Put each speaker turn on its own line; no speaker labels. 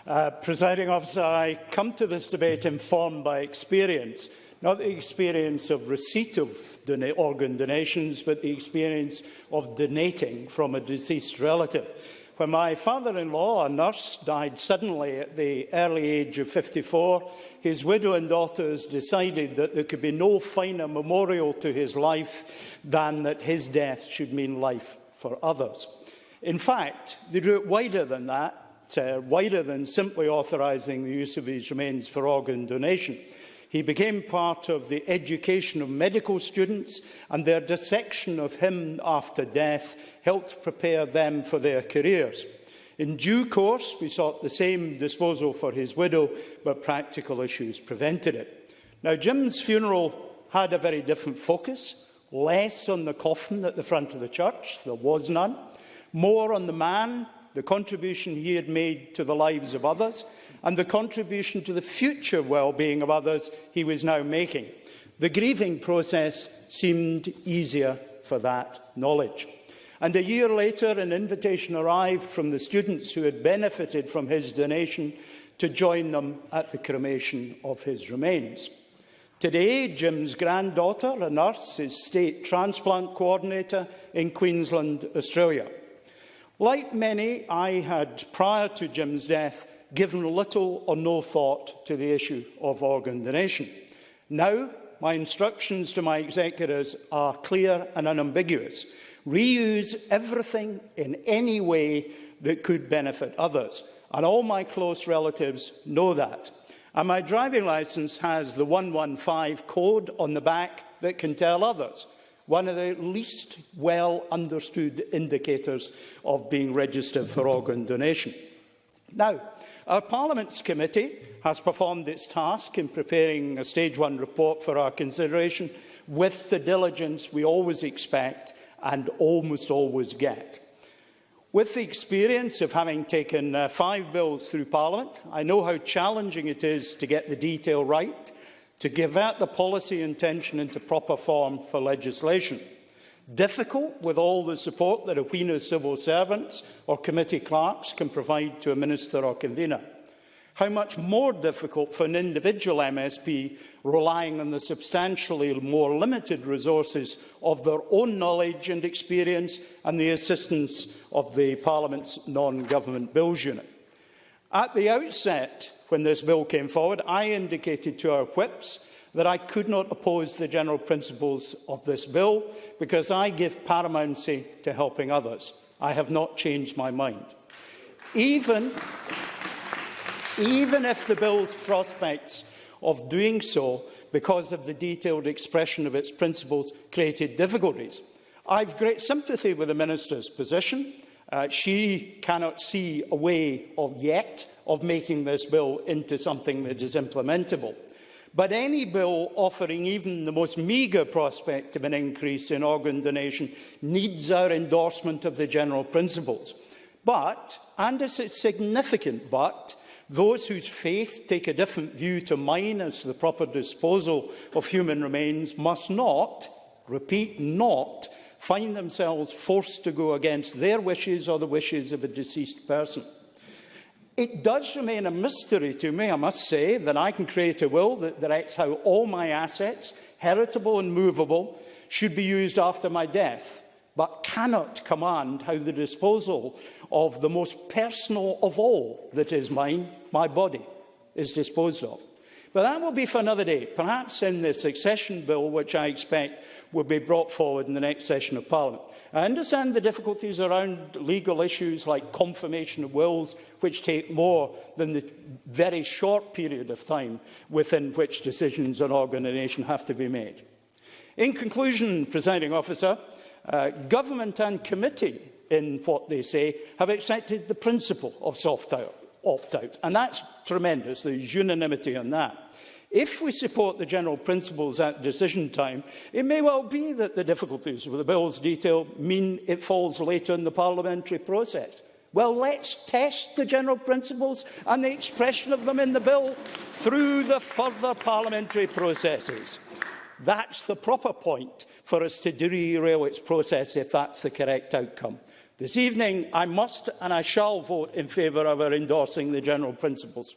Presiding Officer, I come to this debate informed by experience, not the experience of receipt of organ donations, but the experience of donating from a deceased relative. When my father-in-law, a nurse, died suddenly at the early age of 54, his widow and daughters decided that there could be no finer memorial to his life than that his death should mean life for others. In fact, they drew it wider than that, wider than simply authorising the use of his remains for organ donation. He became part of the education of medical students, and their dissection of him after death helped prepare them for their careers. In due course, we sought the same disposal for his widow, but practical issues prevented it. Now, Jim's funeral had a very different focus, less on the coffin at the front of the church, there was none, more on the man, the contribution he had made to the lives of others, and the contribution to the future well-being of others he was now making. The grieving process seemed easier for that knowledge. And a year later, an invitation arrived from the students who had benefited from his donation to join them at the cremation of his remains. Today, Jim's granddaughter, a nurse, is State Transplant Coordinator in Queensland, Australia. Like many, I had, prior to Jim's death, given little or no thought to the issue of organ donation. Now, my instructions to my executors are clear and unambiguous. Reuse everything in any way that could benefit others, and all my close relatives know that. And my driving licence has the 115 code on the back that can tell others, one of the least well-understood indicators of being registered for organ donation. Now, our Parliament's committee has performed its task in preparing a Stage 1 report for our consideration with the diligence we always expect and almost always get. With the experience of having taken 5 bills through Parliament, I know how challenging it is to get the detail right, to convert the policy intention into proper form for legislation. Difficult with all the support that a wheen of civil servants or committee clerks can provide to a minister or convener. How much more difficult for an individual MSP relying on the substantially more limited resources of their own knowledge and experience and the assistance of the Parliament's non-government bills unit. At the outset, when this bill came forward, I indicated to our whips that I could not oppose the general principles of this bill because I give paramountcy to helping others. I have not changed my mind. Even if the bill's prospects of doing so, because of the detailed expression of its principles, created difficulties. I have great sympathy with the Minister's position. She cannot see a way yet of making this bill into something that is implementable. But any bill offering even the most meagre prospect of an increase in organ donation needs our endorsement of the general principles. But, and it's a significant but, those whose faith take a different view to mine as to the proper disposal of human remains must not, repeat, not, find themselves forced to go against their wishes or the wishes of a deceased person. It does remain a mystery to me, I must say, that I can create a will that directs how all my assets, heritable and movable, should be used after my death, but cannot command how the disposal of the most personal of all that is mine, my body, is disposed of. But that will be for another day, perhaps in the succession bill, which I expect will be brought forward in the next session of Parliament. I understand the difficulties around legal issues like confirmation of wills, which take more than the very short period of time within which decisions on organ donation have to be made. In conclusion, Presiding Officer, Government and Committee, in what they say, have accepted the principle of soft opt-out, and that's tremendous. There is unanimity on that. If we support the general principles at decision time, it may well be that the difficulties with the bill's detail mean it falls later in the parliamentary process. Well, let's test the general principles and the expression of them in the bill through the further parliamentary processes. That's the proper point for us to derail its process if that's the correct outcome. This evening, I must and I shall vote in favour of our endorsing the general principles.